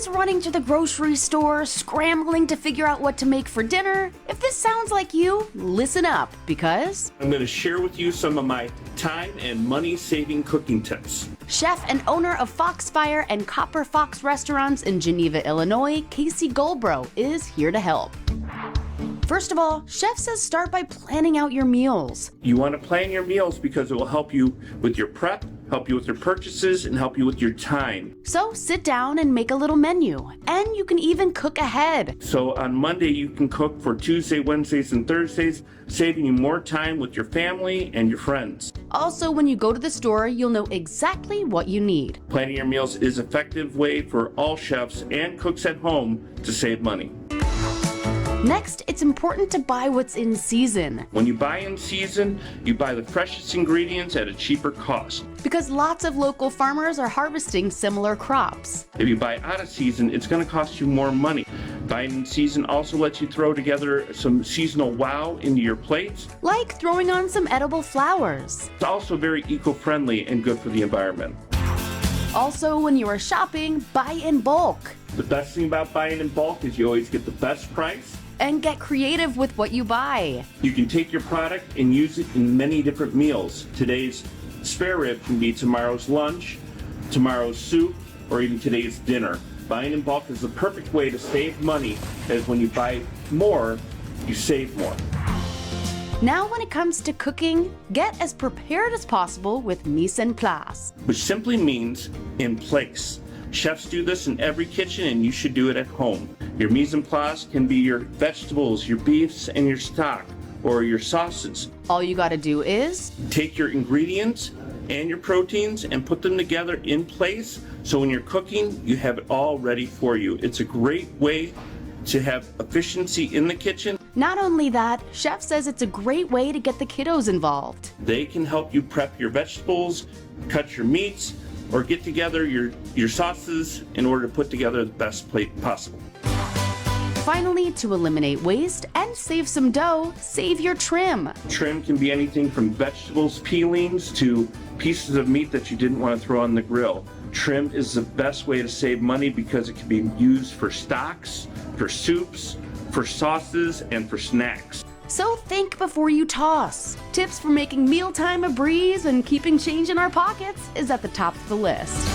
always running to the grocery store, scrambling to figure out what to make for dinner? If this sounds like you, listen up, because I'm going to share with you some of my time and money-saving cooking tips. chef and owner of Foxfire and Copper Fox restaurants in Geneva, Illinois, Casey Goldbrough is here to help. First of all, Chef says start by planning out your meals. You want to plan your meals because it will help you with your prep, help you with your purchases, and help you with your time. So sit down and make a little menu, and you can even cook ahead. So on Monday, you can cook for Tuesday, Wednesdays, and Thursdays, saving you more time with your family and your friends. Also, when you go to the store, you'll know exactly what you need. Planning your meals is an effective way for all chefs and cooks at home to save money. Next, it's important to buy what's in season. When you buy in season, you buy the freshest ingredients at a cheaper cost. Because lots of local farmers are harvesting similar crops. If you buy out of season, it's going to cost you more money. Buying in season also lets you throw together some seasonal wow into your plates. Like throwing on some edible flowers. It's also very eco-friendly and good for the environment. Also, when you are shopping, buy in bulk. The best thing about buying in bulk is you always get the best price. And get creative with what you buy. You can take your product and use it in many different meals. Today's spare rib can be tomorrow's lunch, tomorrow's soup, or even today's dinner. Buying in bulk is the perfect way to save money, as when you buy more, you save more. Now when it comes to cooking, get as prepared as possible with mise en place. Which simply means in place. Chefs do this in every kitchen, and you should do it at home. Your mise en place can be your vegetables, your beefs, and your stock, or your sauces. All you gotta do is take your ingredients and your proteins and put them together in place, so when you're cooking, you have it all ready for you. It's a great way to have efficiency in the kitchen. Not only that, Chef says it's a great way to get the kiddos involved. They can help you prep your vegetables, cut your meats, or get together your sauces in order to put together the best plate possible. Finally, to eliminate waste and save some dough, save your trim. Trim can be anything from vegetables, peelings, to pieces of meat that you didn't want to throw on the grill. Trim is the best way to save money because it can be used for stocks, for soups, for sauces, and for snacks. So think before you toss. Tips for making mealtime a breeze and keeping change in our pockets is at the top of the list.